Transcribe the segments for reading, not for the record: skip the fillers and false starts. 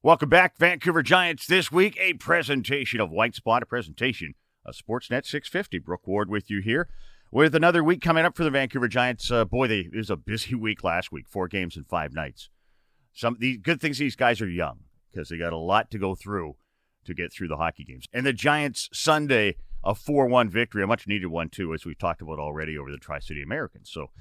Welcome back, Vancouver Giants. This week, a presentation of White Spot, a presentation of Sportsnet 650. Brook Ward with you here with another week coming up for the Vancouver Giants. It was a busy week last week, 4 games in 5 nights. The good things, these guys are young because they got a lot to go through to get through the hockey games. And the Giants Sunday, a 4-1 victory, a much-needed one, too, as we've talked about already over the Tri-City Americans. So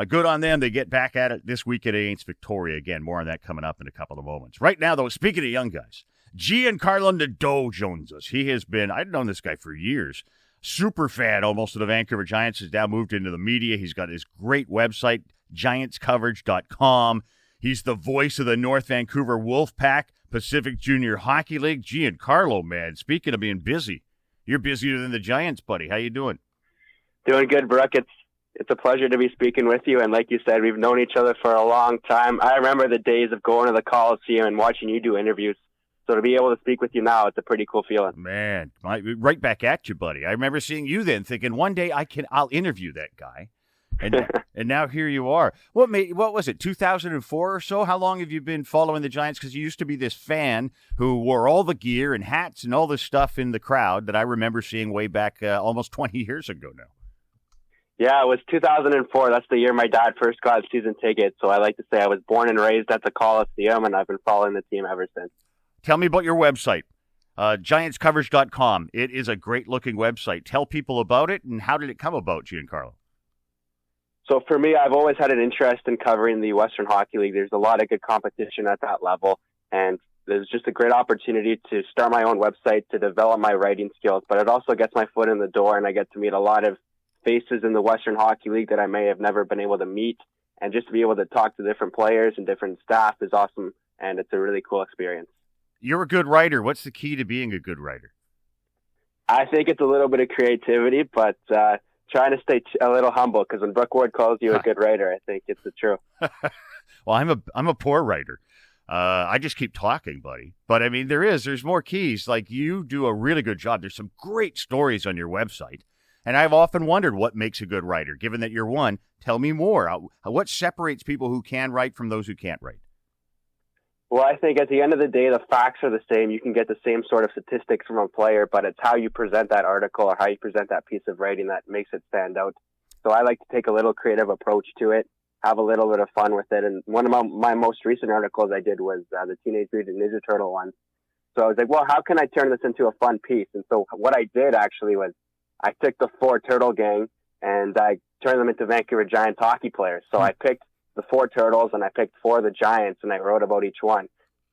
good on them. They get back at it this week against Victoria. Again, more on that coming up in a couple of moments. Right now, though, speaking of young guys, Giancarlo Nadeau joins us. He has been, I've known this guy for years, super fan almost of the Vancouver Giants, has now moved into the media. He's got his great website, giantscoverage.com. He's the voice of the North Vancouver Wolfpack Pacific Junior Hockey League. Giancarlo, man, speaking of being busy, you're busier than the Giants, buddy. How you doing? Doing good, Brook. It's a pleasure to be speaking with you. And like you said, we've known each other for a long time. I remember the days of going to the Coliseum and watching you do interviews. So to be able to speak with you now, it's a pretty cool feeling. Man, right back at you, buddy. I remember seeing you then thinking, one day I'll interview that guy. And now here you are. What was it, 2004 or so? How long have you been following the Giants? Because you used to be this fan who wore all the gear and hats and all this stuff in the crowd that I remember seeing way back almost 20 years ago now. Yeah, it was 2004. That's the year my dad first got season tickets. So I like to say I was born and raised at the Coliseum, and I've been following the team ever since. Tell me about your website, giantscoverage.com. It is a great-looking website. Tell people about it, and how did it come about, Giancarlo? So for me, I've always had an interest in covering the Western Hockey League. There's a lot of good competition at that level, and there's just a great opportunity to start my own website to develop my writing skills, but it also gets my foot in the door, and I get to meet a lot of faces in the Western Hockey League that I may have never been able to meet, and just to be able to talk to different players and different staff is awesome, and it's a really cool experience. You're a good writer. What's the key to being a good writer? I think it's a little bit of creativity, but trying to stay a little humble, because when Brook Ward calls you a good writer, I think it's the truth. Well, I'm a poor writer. I just keep talking, buddy. But I mean, there's more keys. Like, you do a really good job. There's some great stories on your website. And I've often wondered what makes a good writer. Given that you're one, tell me more. What separates people who can write from those who can't write? Well, I think at the end of the day, the facts are the same. You can get the same sort of statistics from a player, but it's how you present that article or how you present that piece of writing that makes it stand out. So I like to take a little creative approach to it, have a little bit of fun with it. And one of my most recent articles I did was the Teenage Mutant Ninja Turtle one. So I was like, well, how can I turn this into a fun piece? And so what I did actually was I took the 4 Turtle gang and I turned them into Vancouver Giants hockey players. So I picked the 4 Turtles and I picked 4 of the Giants and I wrote about each one.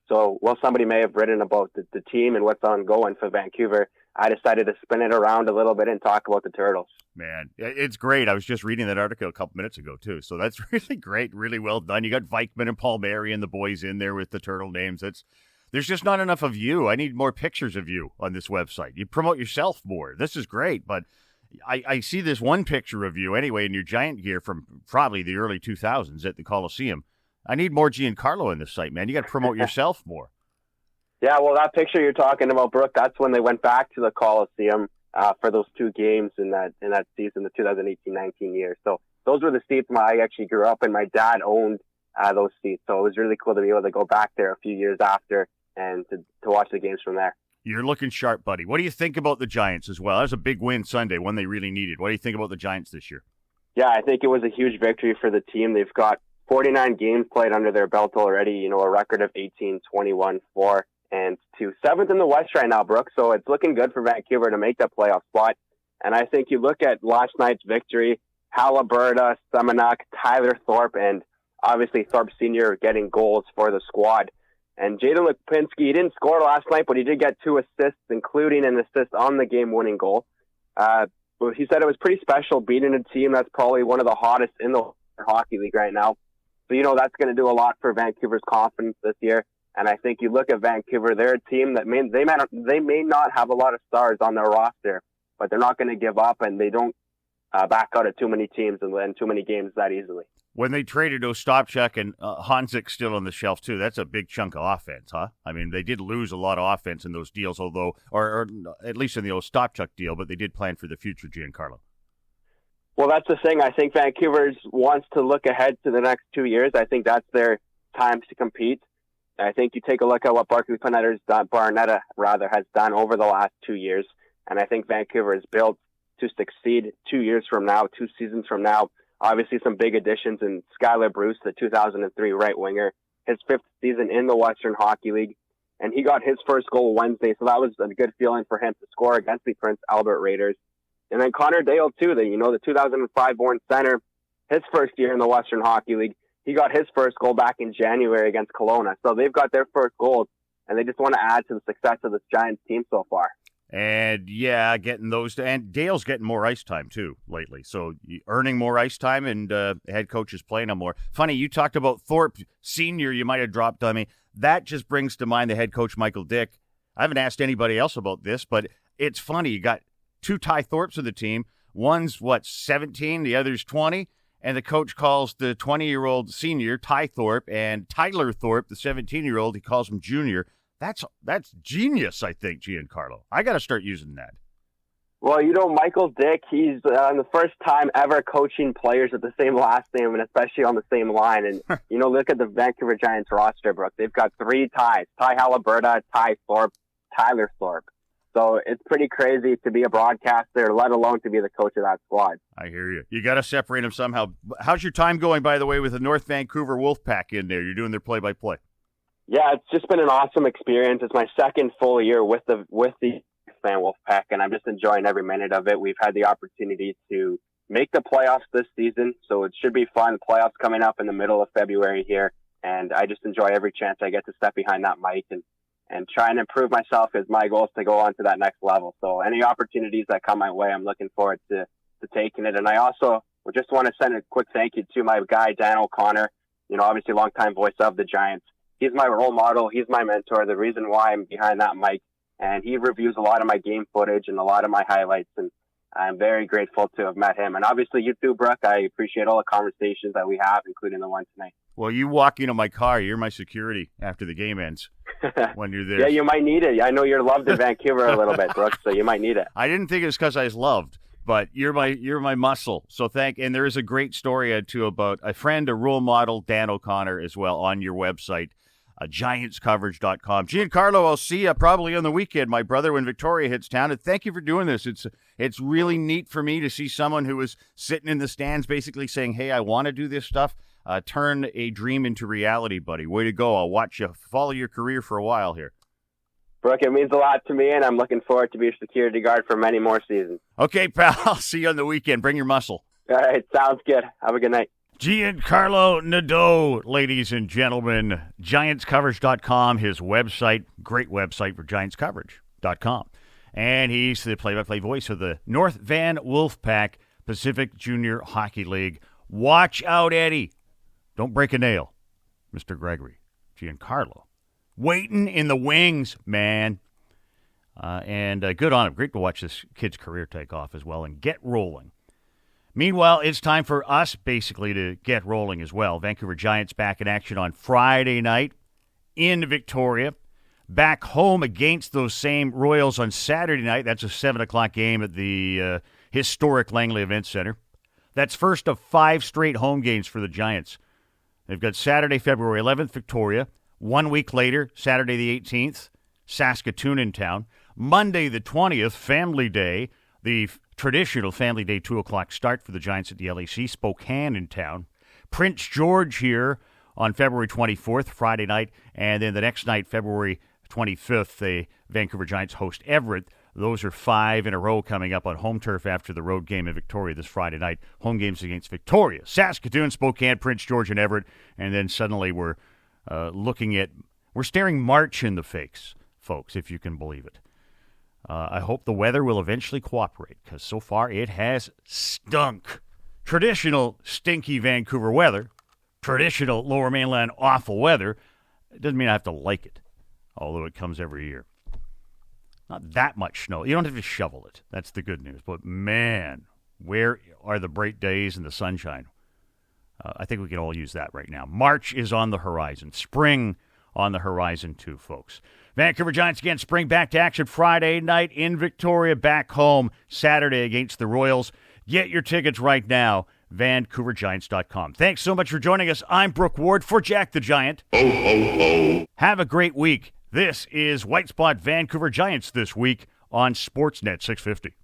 So while somebody may have written about the team and what's ongoing for Vancouver, I decided to spin it around a little bit and talk about the Turtles. Man, it's great. I was just reading that article a couple minutes ago, too. So that's really great, really well done. You got Vikman and Palmieri and the boys in there with the Turtle names. There's just not enough of you. I need more pictures of you on this website. You promote yourself more. This is great, but I see this one picture of you anyway in your Giant gear from probably the early 2000s at the Coliseum. I need more Giancarlo in this site, man. You got to promote yourself more. Yeah, well, that picture you're talking about, Brooke, that's when they went back to the Coliseum for those 2 games in that season, the 2018-19 year. So those were the seats I actually grew up in. My dad owned those seats, so it was really cool to be able to go back there a few years after and to watch the games from there. You're looking sharp, buddy. What do you think about the Giants as well? That was a big win Sunday, one they really needed. What do you think about the Giants this year? Yeah, I think it was a huge victory for the team. They've got 49 games played under their belt already, a record of 18-21-4 and 2. 7th in the West right now, Brooke. So it's looking good for Vancouver to make that playoff spot. And I think you look at last night's victory, Halliburton, Semenuk, Tyler Thorpe, and obviously Thorpe Sr. getting goals for the squad. And Jaden Lipinski, he didn't score last night, but he did get 2 assists, including an assist on the game-winning goal. He said it was pretty special beating a team that's probably one of the hottest in the hockey league right now. So, that's going to do a lot for Vancouver's confidence this year. And I think you look at Vancouver, they're a team that they may not have a lot of stars on their roster, but they're not going to give up, and they don't back out of too many teams and win too many games that easily. When they traded Ostapchuk and Hanzik still on the shelf, too, that's a big chunk of offense, huh? I mean, they did lose a lot of offense in those deals, although, or at least in the Ostapchuk deal, but they did plan for the future, Giancarlo. Well, that's the thing. I think Vancouver wants to look ahead to the next 2 years. I think that's their time to compete. I think you take a look at what Barnetta has done over the last 2 years, and I think Vancouver is built to succeed 2 years from now, 2 seasons from now. Obviously, some big additions in Skylar Bruce, the 2003 right winger, his 5th season in the Western Hockey League, and he got his first goal Wednesday, so that was a good feeling for him to score against the Prince Albert Raiders. And then Connor Dale, too, the 2005-born center, his first year in the Western Hockey League. He got his first goal back in January against Kelowna. So they've got their first goals, and they just want to add to the success of this Giants team so far. And, yeah, getting those. And Dale's getting more ice time, too, lately. So earning more ice time, and head coach is playing him more. Funny, you talked about Thorpe Sr. You might have dropped on me. That just brings to mind the head coach, Michael Dick. I haven't asked anybody else about this, but it's funny. You got 2 Ty Thorpes of the team. One's, 17? The other's 20. And the coach calls the 20-year-old senior, Ty Thorpe, and Tyler Thorpe, the 17-year-old, he calls him junior. That's genius, I think, Giancarlo. I got to start using that. Well, Michael Dick, he's the first time ever coaching players with the same last name, and especially on the same line. And, look at the Vancouver Giants roster, Brooke. They've got 3 Tys: Ty Haliburton, Ty Thorpe, Tyler Thorpe. So it's pretty crazy to be a broadcaster, let alone to be the coach of that squad. I hear you. You got to separate them somehow. How's your time going, by the way, with the North Vancouver Wolfpack in there? You're doing their play-by-play. Yeah, it's just been an awesome experience. It's my second full year with the Fan Wolfpack, and I'm just enjoying every minute of it. We've had the opportunity to make the playoffs this season, so it should be fun. The playoffs coming up in the middle of February here, and I just enjoy every chance I get to step behind that mic and try and improve myself, is my goal is to go on to that next level. So any opportunities that come my way, I'm looking forward to taking it. And I also just want to send a quick thank you to my guy, Dan O'Connor, obviously longtime voice of the Giants. He's my role model. He's my mentor, the reason why I'm behind that mic. And he reviews a lot of my game footage and a lot of my highlights. And I'm very grateful to have met him. And obviously you too, Brooke. I appreciate all the conversations that we have, including the one tonight. Well, you walk into my car. You're my security after the game ends when you're there. Yeah, you might need it. I know you're loved in Vancouver a little bit, Brooke, so you might need it. I didn't think it was because I was loved, but you're my muscle. So and there is a great story too about a friend, a role model, Dan O'Connor, as well, on your website, giantscoverage.com. Giancarlo, I'll see you probably on the weekend, my brother, when Victoria hits town. And thank you for doing this. It's really neat for me to see someone who was sitting in the stands basically saying, hey, I want to do this stuff. Turn a dream into reality, buddy. Way to go. I'll watch you follow your career for a while here. Brooke, it means a lot to me, and I'm looking forward to be a security guard for many more seasons. Okay, pal. I'll see you on the weekend. Bring your muscle. All right. Sounds good. Have a good night. Giancarlo Nadeau, ladies and gentlemen. GiantsCoverage.com, his website. Great website for GiantsCoverage.com. And he's the play-by-play voice of the North Van Wolfpack Pacific Junior Hockey League. Watch out, Eddie. Don't break a nail, Mr. Gregory. Giancarlo. Waiting in the wings, man. And good on him. Great to watch this kid's career take off as well and get rolling. Meanwhile, it's time for us basically to get rolling as well. Vancouver Giants back in action on Friday night in Victoria. Back home against those same Royals on Saturday night. That's a 7 o'clock game at the historic Langley Event Center. That's first of 5 straight home games for the Giants. They've got Saturday, February 11th, Victoria. 1 week later, Saturday the 18th, Saskatoon in town. Monday the 20th, Family Day, the traditional Family Day 2 o'clock start for the Giants at the LAC. Spokane in town. Prince George here on February 24th, Friday night. And then the next night, February 25th, the Vancouver Giants host Everett. Those are 5 in a row coming up on home turf after the road game in Victoria this Friday night. Home games against Victoria, Saskatoon, Spokane, Prince George, and Everett. And then suddenly we're staring March in the face, folks, if you can believe it. I hope the weather will eventually cooperate, because so far it has stunk. Traditional stinky Vancouver weather, traditional Lower Mainland awful weather. It doesn't mean I have to like it, although it comes every year. Not that much snow. You don't have to shovel it. That's the good news. But, man, where are the bright days and the sunshine? I think we can all use that right now. March is on the horizon. Spring on the horizon, too, folks. Vancouver Giants again, spring back to action Friday night in Victoria, back home Saturday against the Royals. Get your tickets right now, VancouverGiants.com. Thanks so much for joining us. I'm Brook Ward for Jack the Giant. Ho, ho, ho. Have a great week. This is White Spot Vancouver Giants this week on Sportsnet 650.